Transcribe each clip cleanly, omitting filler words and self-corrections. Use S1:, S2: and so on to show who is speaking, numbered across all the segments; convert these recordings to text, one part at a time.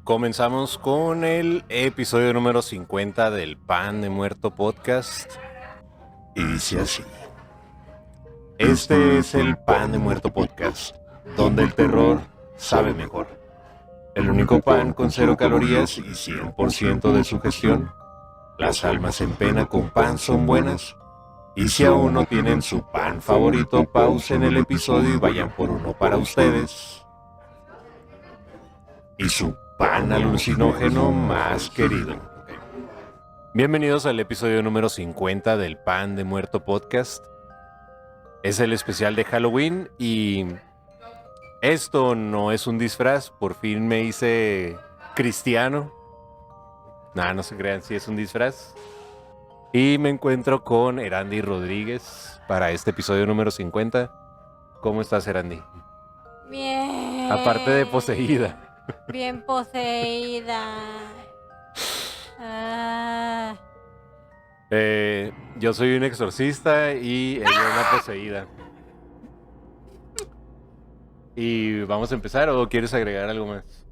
S1: Comenzamos con el episodio número 50 del Pan de Muerto Podcast. Y dice así: este es el Pan de Muerto Podcast, donde el terror sabe mejor. El único pan con 0 calorías y 100% de sugestión. Las almas en pena con pan son buenas. Y si aún no tienen su pan favorito, pausen el episodio y vayan por uno para ustedes y su pan alucinógeno más querido. Bienvenidos al episodio número 50 del Pan de Muerto Podcast. Es el especial de Halloween y esto no es un disfraz. Por fin me hice cristiano. No se crean, sí es un disfraz. Y me encuentro con Erandi Rodríguez para este episodio número 50. ¿Cómo estás, Erandi?
S2: Bien.
S1: Aparte de poseída.
S2: Bien poseída.
S1: Yo soy un exorcista y ella una poseída. ¿Y vamos a empezar o quieres agregar algo más?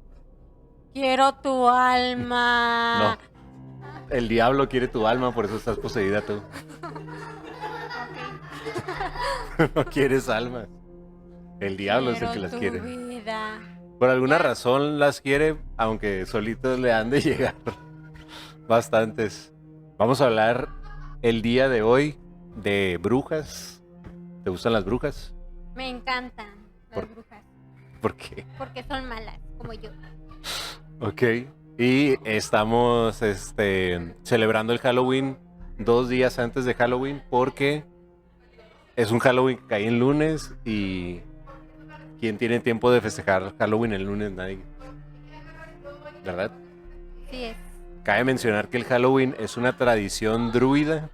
S2: Quiero tu alma.
S1: No. El diablo quiere tu alma, por eso estás poseída tú. No quieres almas. El diablo es el que las quiere.
S2: Vida.
S1: Por alguna razón las quiere, aunque solitos le han de llegar bastantes. Vamos a hablar el día de hoy de brujas. ¿Te gustan las brujas?
S2: Me encantan las brujas.
S1: ¿Por qué?
S2: Porque son malas, como yo.
S1: Ok. Y estamos celebrando el Halloween 2 días antes de Halloween porque es un Halloween que cae en lunes y ¿quién tiene tiempo de festejar Halloween el lunes? Nadie. ¿Verdad?
S2: Sí es.
S1: Cabe mencionar que el Halloween es una tradición druida.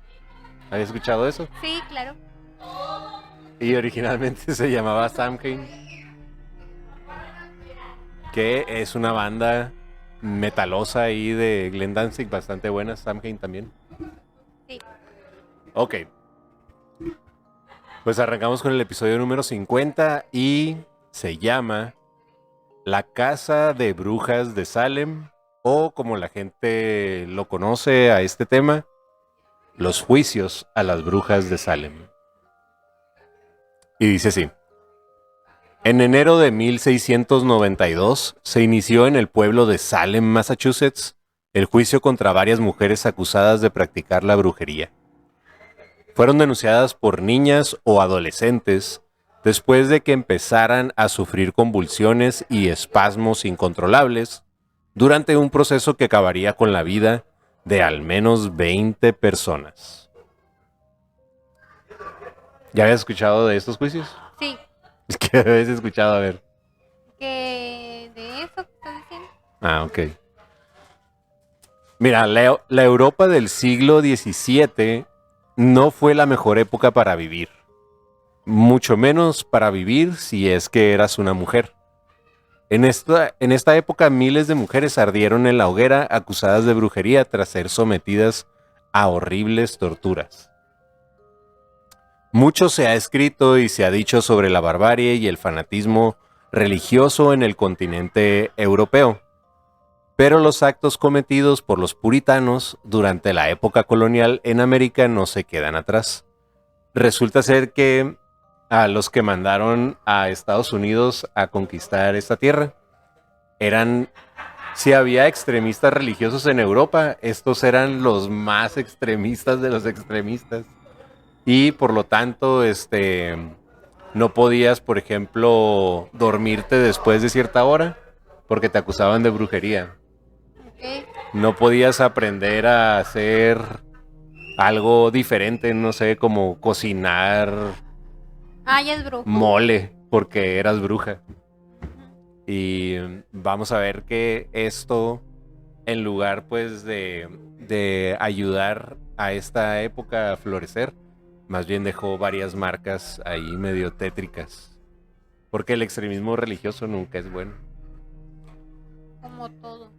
S1: ¿Habías escuchado eso?
S2: Sí, claro.
S1: Y originalmente se llamaba Samhain, que es una banda metalosa ahí de Glenn Danzig, bastante buena. Samhain también.
S2: Sí.
S1: Ok. Pues arrancamos con el episodio número 50 y se llama La Casa de Brujas de Salem, o como la gente lo conoce a este tema, Los Juicios a las Brujas de Salem. Y dice así: en enero de 1692 se inició en el pueblo de Salem, Massachusetts, el juicio contra varias mujeres acusadas de practicar la brujería. Fueron denunciadas por niñas o adolescentes después de que empezaran a sufrir convulsiones y espasmos incontrolables durante un proceso que acabaría con la vida de al menos 20 personas. ¿Ya habías escuchado de estos juicios?
S2: Sí.
S1: ¿Qué habías escuchado? A ver.
S2: ¿Qué de eso que estás diciendo?
S1: Ah, ok. Mira, la Europa del siglo XVII no fue la mejor época para vivir. Mucho menos para vivir si es que eras una mujer. En esta época miles de mujeres ardieron en la hoguera acusadas de brujería tras ser sometidas a horribles torturas. Mucho se ha escrito y se ha dicho sobre la barbarie y el fanatismo religioso en el continente europeo, pero los actos cometidos por los puritanos durante la época colonial en América no se quedan atrás. Resulta ser que a los que mandaron a Estados Unidos a conquistar esta tierra si había extremistas religiosos en Europa, estos eran los más extremistas de los extremistas. Y por lo tanto, no podías, por ejemplo, dormirte después de cierta hora porque te acusaban de brujería.
S2: Okay.
S1: No podías aprender a hacer algo diferente, no sé, como cocinar
S2: ya es brujo.
S1: mole, porque eras bruja. Y vamos a ver que esto, en lugar pues de ayudar a esta época a florecer, más bien dejó varias marcas ahí medio tétricas. Porque el extremismo religioso nunca es bueno.
S2: Como todo.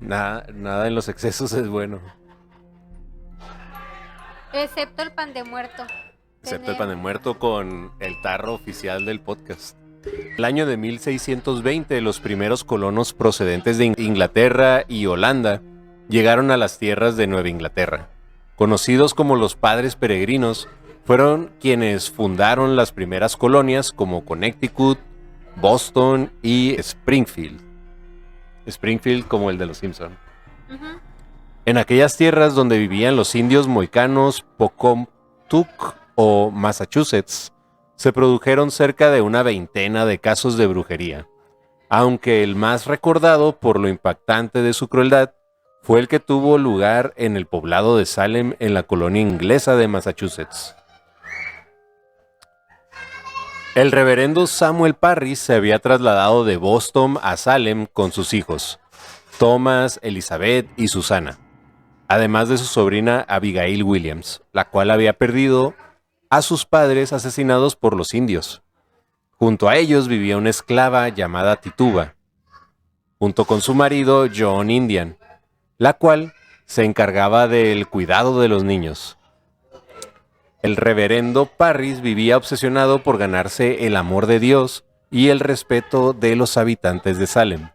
S1: Nada en los excesos es bueno.
S2: Excepto el pan de muerto.
S1: Excepto el pan de muerto con el tarro oficial del podcast. El año de 1620, los primeros colonos procedentes de Inglaterra y Holanda llegaron a las tierras de Nueva Inglaterra. Conocidos como los padres peregrinos, fueron quienes fundaron las primeras colonias como Connecticut, Boston y Springfield. Springfield como el de los Simpson.
S2: Ujú.
S1: En aquellas tierras donde vivían los indios moicanos Pocumtuck o Massachusetts, se produjeron cerca de una veintena de casos de brujería, aunque el más recordado por lo impactante de su crueldad fue el que tuvo lugar en el poblado de Salem en la colonia inglesa de Massachusetts. El reverendo Samuel Parris se había trasladado de Boston a Salem con sus hijos, Thomas, Elizabeth y Susana, además de su sobrina Abigail Williams, la cual había perdido a sus padres asesinados por los indios. Junto a ellos vivía una esclava llamada Tituba, junto con su marido John Indian, la cual se encargaba del cuidado de los niños. El reverendo Parris vivía obsesionado por ganarse el amor de Dios y el respeto de los habitantes de Salem,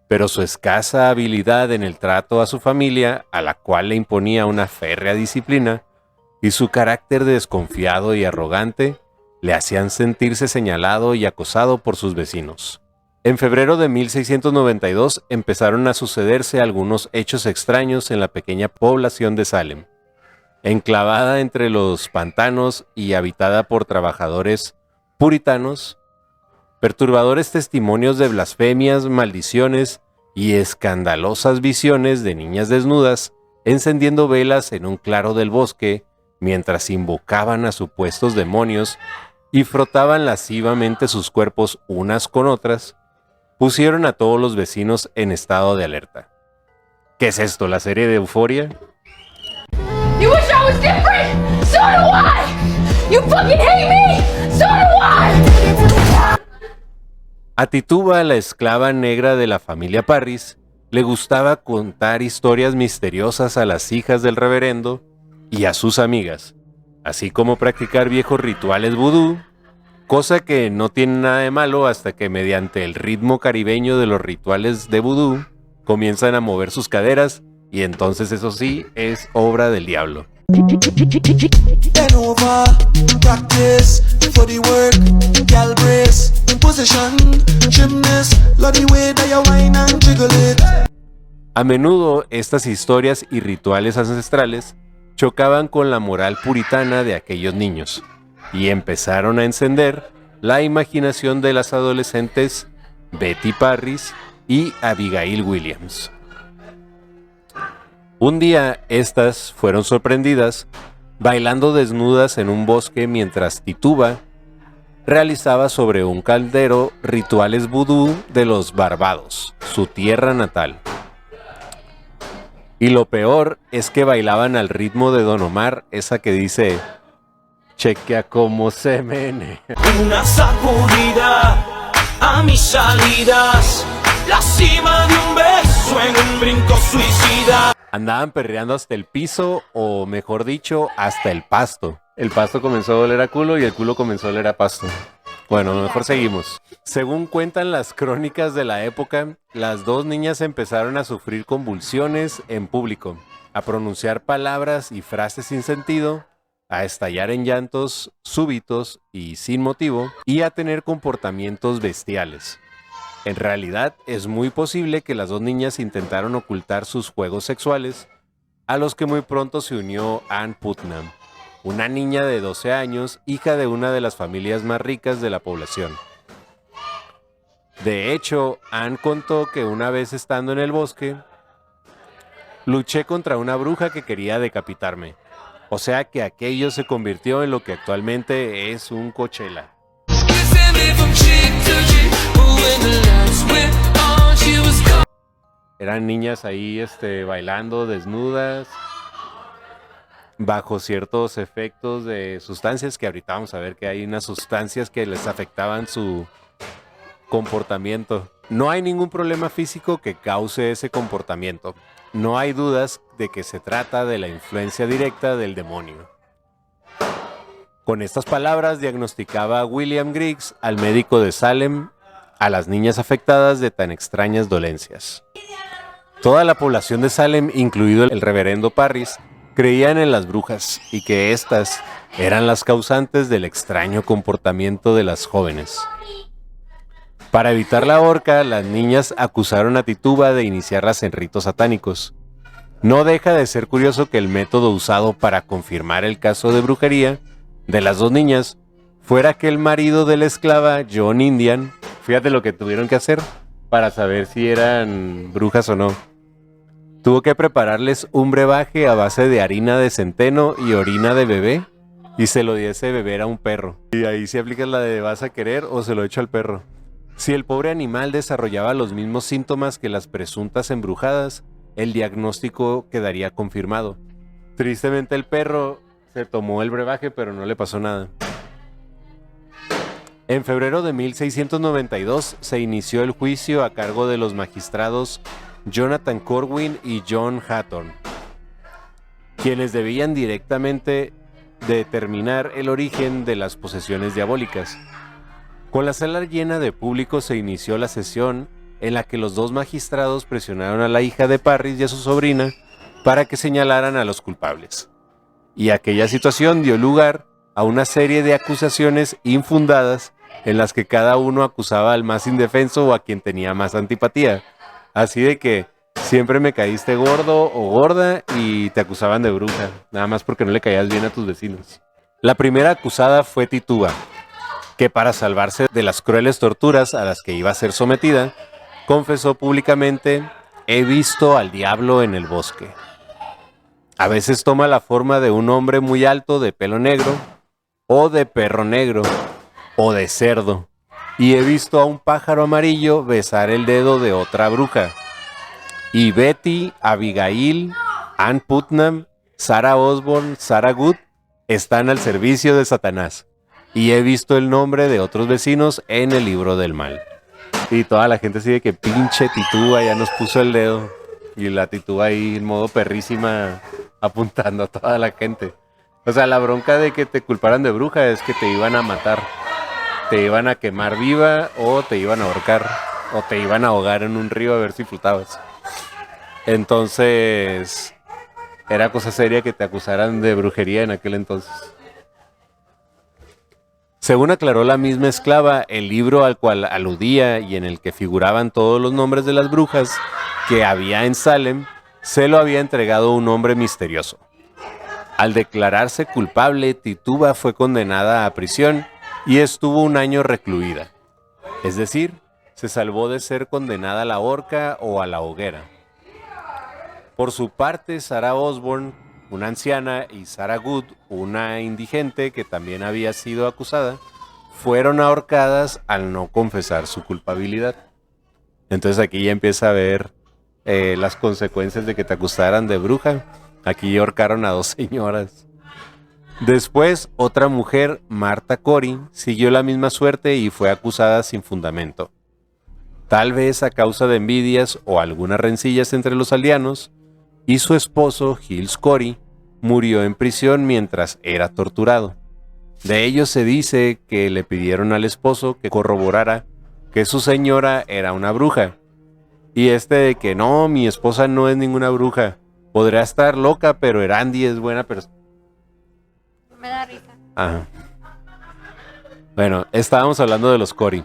S1: pero su escasa habilidad en el trato a su familia, a la cual le imponía una férrea disciplina, y su carácter desconfiado y arrogante, le hacían sentirse señalado y acosado por sus vecinos. En febrero de 1692 empezaron a sucederse algunos hechos extraños en la pequeña población de Salem, enclavada entre los pantanos y habitada por trabajadores puritanos. Perturbadores testimonios de blasfemias, maldiciones y escandalosas visiones de niñas desnudas encendiendo velas en un claro del bosque mientras invocaban a supuestos demonios y frotaban lascivamente sus cuerpos unas con otras, pusieron a todos los vecinos en estado de alerta. ¿Qué es esto, la serie de Euphoria?
S3: You wish I was different? So do I! You fucking hate me! So do I!
S1: A Tituba, la esclava negra de la familia Parris, le gustaba contar historias misteriosas a las hijas del reverendo y a sus amigas, así como practicar viejos rituales vudú, cosa que no tiene nada de malo hasta que mediante el ritmo caribeño de los rituales de vudú comienzan a mover sus caderas y entonces eso sí es obra del diablo.
S4: Bend over, practice for the work, gal brace, in position, gymnast, love the way that you whine and jiggle it.
S1: A menudo estas historias y rituales ancestrales chocaban con la moral puritana de aquellos niños y empezaron a encender la imaginación de las adolescentes Betty Parris y Abigail Williams. Un día estas fueron sorprendidas bailando desnudas en un bosque mientras Tituba realizaba sobre un caldero rituales vudú de los Barbados, su tierra natal. Y lo peor es que bailaban al ritmo de Don Omar, esa que dice: chequea cómo se menea.
S4: Una sacudida a mis salidas, la cima de un beso en un brinco suicida.
S1: Andaban perreando hasta el piso, o mejor dicho, hasta el pasto. El pasto comenzó a oler a culo y el culo comenzó a oler a pasto. Bueno, mejor seguimos. Según cuentan las crónicas de la época, las dos niñas empezaron a sufrir convulsiones en público, a pronunciar palabras y frases sin sentido, a estallar en llantos súbitos y sin motivo, y a tener comportamientos bestiales. En realidad, es muy posible que las dos niñas intentaron ocultar sus juegos sexuales, a los que muy pronto se unió Ann Putnam, una niña de 12 años, hija de una de las familias más ricas de la población. De hecho, Ann contó que una vez estando en el bosque, luché contra una bruja que quería decapitarme. O sea que aquello se convirtió en lo que actualmente es un Coachella. Eran niñas ahí bailando desnudas, bajo ciertos efectos de sustancias, que ahorita vamos a ver que hay unas sustancias que les afectaban su comportamiento. No hay ningún problema físico que cause ese comportamiento. No hay dudas de que se trata de la influencia directa del demonio. Con estas palabras diagnosticaba William Griggs, al médico de Salem, a las niñas afectadas de tan extrañas dolencias. Toda la población de Salem, incluido el reverendo Parris, creían en las brujas y que éstas eran las causantes del extraño comportamiento de las jóvenes. Para evitar la horca, las niñas acusaron a Tituba de iniciarlas en ritos satánicos. No deja de ser curioso que el método usado para confirmar el caso de brujería de las dos niñas fuera que el marido de la esclava, John Indian, fíjate lo que tuvieron que hacer para saber si eran brujas o no. Tuvo que prepararles un brebaje a base de harina de centeno y orina de bebé y se lo diese a beber a un perro. Y ahí sí aplicas la de vas a querer o se lo echo al perro. Si el pobre animal desarrollaba los mismos síntomas que las presuntas embrujadas, el diagnóstico quedaría confirmado. Tristemente el perro se tomó el brebaje, pero no le pasó nada. En febrero de 1692 se inició el juicio a cargo de los magistrados Jonathan Corwin y John Hatton, quienes debían directamente determinar el origen de las posesiones diabólicas. Con la sala llena de público se inició la sesión en la que los dos magistrados presionaron a la hija de Parris y a su sobrina para que señalaran a los culpables. Y aquella situación dio lugar a una serie de acusaciones infundadas en las que cada uno acusaba al más indefenso o a quien tenía más antipatía. Así de que siempre me caíste gordo o gorda y te acusaban de bruja, nada más porque no le caías bien a tus vecinos. La primera acusada fue Tituba, que para salvarse de las crueles torturas a las que iba a ser sometida, confesó públicamente: he visto al diablo en el bosque. A veces toma la forma de un hombre muy alto de pelo negro, o de perro negro, o de cerdo, y he visto a un pájaro amarillo besar el dedo de otra bruja. Y Betty, Abigail, Ann Putnam, Sarah Osborne, Sarah Good están al servicio de Satanás. Y he visto el nombre de otros vecinos en el libro del mal. Y toda la gente sigue que pinche Tituba ya nos puso el dedo. Y la Tituba ahí en modo perrísima apuntando a toda la gente. O sea, la bronca de que te culparan de bruja es que te iban a matar. Te iban a quemar viva o te iban a ahorcar. O te iban a ahogar en un río a ver si flotabas. Entonces, era cosa seria que te acusaran de brujería en aquel entonces. Según aclaró la misma esclava, el libro al cual aludía y en el que figuraban todos los nombres de las brujas que había en Salem, se lo había entregado un hombre misterioso. Al declararse culpable, Tituba fue condenada a prisión y estuvo 1 año recluida. Es decir, se salvó de ser condenada a la horca o a la hoguera. Por su parte, Sarah Osborne, una anciana, y Sarah Good, una indigente que también había sido acusada, fueron ahorcadas al no confesar su culpabilidad. Entonces aquí ya empieza a ver las consecuencias de que te acusaran de bruja. Aquí ahorcaron a 2 señoras. Después, otra mujer, Martha Corey, siguió la misma suerte y fue acusada sin fundamento. Tal vez a causa de envidias o algunas rencillas entre los aldeanos, y su esposo, Giles Corey, murió en prisión mientras era torturado. De ello se dice que le pidieron al esposo que corroborara que su señora era una bruja. Y de que no, mi esposa no es ninguna bruja. Podría estar loca, pero Erandi es buena persona.
S2: Me da risa.
S1: Ajá. Bueno, estábamos hablando de los Corey.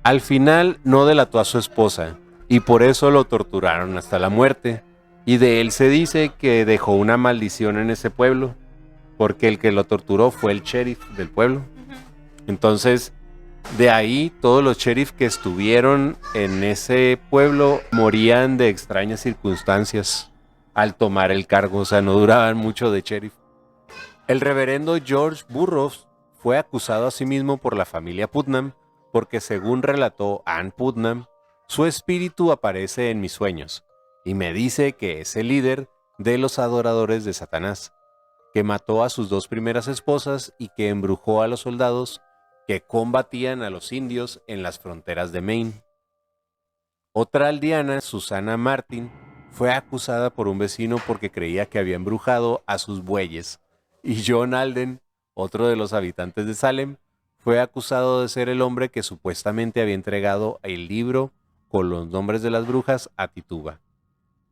S1: Al final no delató a su esposa y por eso lo torturaron hasta la muerte. Y de él se dice que dejó una maldición en ese pueblo, porque el que lo torturó fue el sheriff del pueblo. Entonces, de ahí todos los sheriff que estuvieron en ese pueblo morían de extrañas circunstancias al tomar el cargo, o sea, no duraban mucho de sheriff. El reverendo George Burroughs fue acusado a sí mismo por la familia Putnam, porque según relató Ann Putnam, su espíritu aparece en mis sueños y me dice que es el líder de los adoradores de Satanás, que mató a sus 2 primeras esposas y que embrujó a los soldados que combatían a los indios en las fronteras de Maine. Otra aldeana, Susana Martin, fue acusada por un vecino porque creía que había embrujado a sus bueyes. Y John Alden, otro de los habitantes de Salem, fue acusado de ser el hombre que supuestamente había entregado el libro con los nombres de las brujas a Tituba.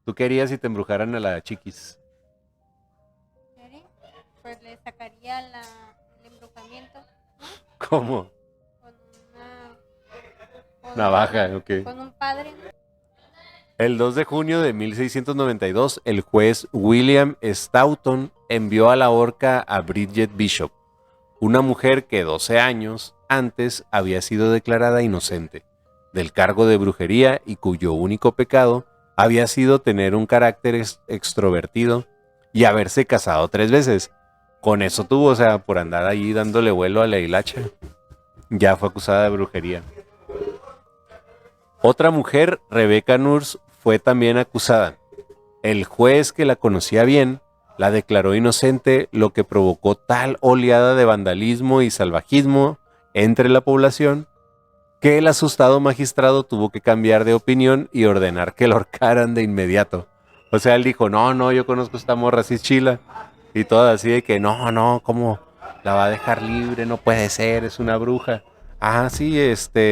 S1: ¿Tú querías si te embrujaran a la chiquis?
S2: ¿Qué? Pues le sacaría el embrujamiento, ¿no?
S1: ¿Cómo?
S2: Con una
S1: Navaja, ok.
S2: con un padre, ¿no?
S1: El 2 de junio de 1692, el juez William Stoughton envió a la horca a Bridget Bishop, una mujer que 12 años antes había sido declarada inocente del cargo de brujería y cuyo único pecado había sido tener un carácter extrovertido y haberse casado 3 veces. Con eso tuvo, o sea, por andar ahí dándole vuelo a la hilacha, ya fue acusada de brujería. Otra mujer, Rebecca Nurse, fue también acusada. El juez, que la conocía bien, la declaró inocente, lo que provocó tal oleada de vandalismo y salvajismo entre la población que el asustado magistrado tuvo que cambiar de opinión y ordenar que la ahorcaran de inmediato. O sea, él dijo, no, yo conozco a esta morra, así chila. Y todo así de que, no, ¿cómo la va a dejar libre? No puede ser, es una bruja. Ah, sí,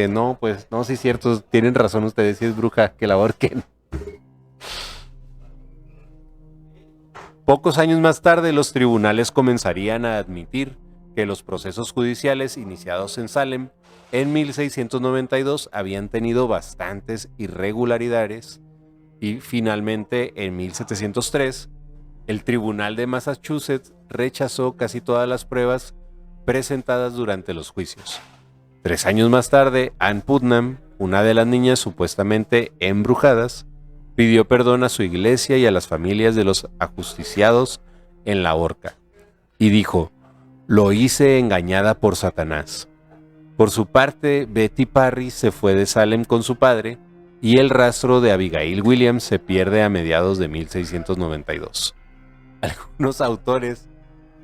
S1: no, pues, no, sí es cierto, tienen razón ustedes, si es bruja, que la ahorquen. Pocos años más tarde, los tribunales comenzarían a admitir que los procesos judiciales iniciados en Salem en 1692 habían tenido bastantes irregularidades y finalmente en 1703 el Tribunal de Massachusetts rechazó casi todas las pruebas presentadas durante los juicios. 3 años más tarde, Ann Putnam, una de las niñas supuestamente embrujadas, pidió perdón a su iglesia y a las familias de los ajusticiados en la horca y dijo, lo hice engañada por Satanás. Por su parte, Betty Parry se fue de Salem con su padre y el rastro de Abigail Williams se pierde a mediados de 1692. Algunos autores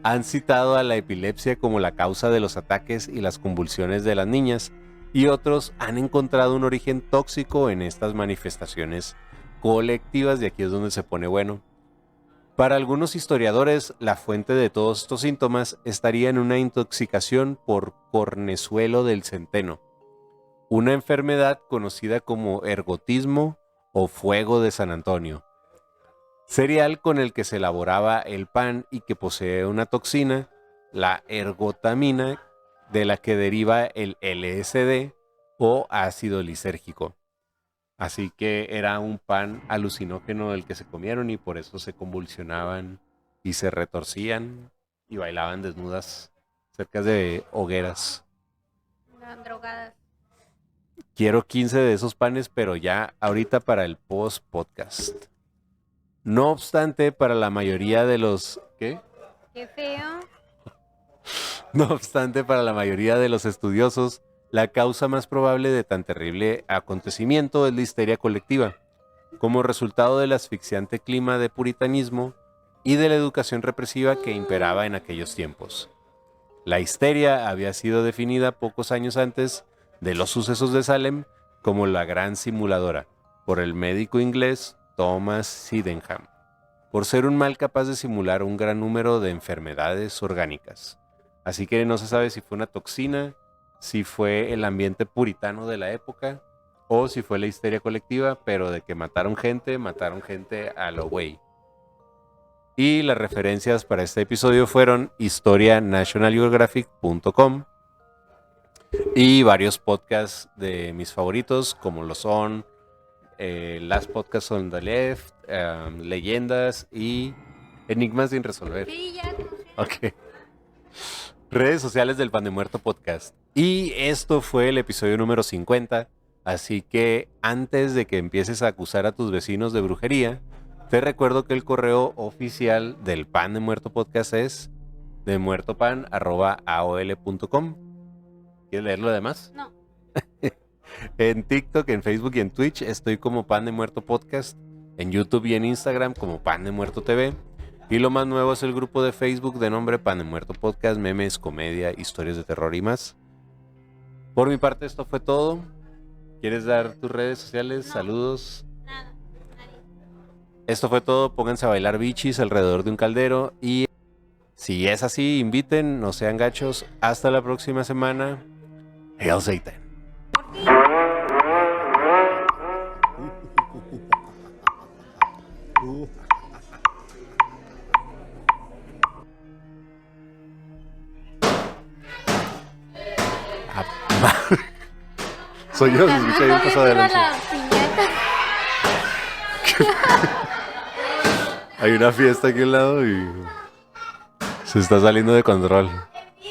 S1: han citado a la epilepsia como la causa de los ataques y las convulsiones de las niñas, y otros han encontrado un origen tóxico en estas manifestaciones colectivas, y aquí es donde se pone bueno. Para algunos historiadores, la fuente de todos estos síntomas estaría en una intoxicación por cornezuelo del centeno, una enfermedad conocida como ergotismo o fuego de San Antonio, cereal con el que se elaboraba el pan y que posee una toxina, la ergotamina, de la que deriva el LSD o ácido lisérgico. Así que era un pan alucinógeno el que se comieron y por eso se convulsionaban y se retorcían y bailaban desnudas cerca de hogueras.
S2: Estaban drogadas.
S1: Quiero 15 de esos panes, pero ya ahorita para el post-podcast. No obstante, para la mayoría de los... ¿Qué?
S2: Qué feo.
S1: No obstante, para la mayoría de los estudiosos, la causa más probable de tan terrible acontecimiento es la histeria colectiva, como resultado del asfixiante clima de puritanismo y de la educación represiva que imperaba en aquellos tiempos. La histeria había sido definida pocos años antes de los sucesos de Salem como la gran simuladora, por el médico inglés Thomas Sydenham, por ser un mal capaz de simular un gran número de enfermedades orgánicas. Así que no se sabe si fue una toxina, si fue el ambiente puritano de la época o si fue la histeria colectiva, pero de que mataron gente a lo güey. Y las referencias para este episodio fueron historianationalgeographic.com y varios podcasts de mis favoritos, como lo son Last Podcast on the Left, Leyendas y Enigmas sin resolver.
S2: Sí, ya te emocioné.
S1: Ok. Redes sociales del Pan de Muerto Podcast. Y esto fue el episodio número 50. Así que antes de que empieces a acusar a tus vecinos de brujería, te recuerdo que el correo oficial del Pan de Muerto Podcast es demuertopan@aol.com. ¿Quieres leerlo además?
S2: No.
S1: En TikTok, en Facebook y en Twitch estoy como Pan de Muerto Podcast. En YouTube y en Instagram como Pan de Muerto TV. Y lo más nuevo es el grupo de Facebook de nombre Pan de Muerto Podcast, memes, comedia, historias de terror y más. Por mi parte esto fue todo. ¿Quieres dar tus redes sociales?
S2: No.
S1: Saludos.
S2: Nada, nadie.
S1: Esto fue todo. Pónganse a bailar bichis alrededor de un caldero. Y si es así, inviten, no sean gachos. Hasta la próxima semana. Hail Satan.
S2: Por fin.
S1: Soy yo, se escucha ahí un paso de lanza.
S2: La piñata.
S1: Hay una fiesta aquí al lado y se está saliendo de control.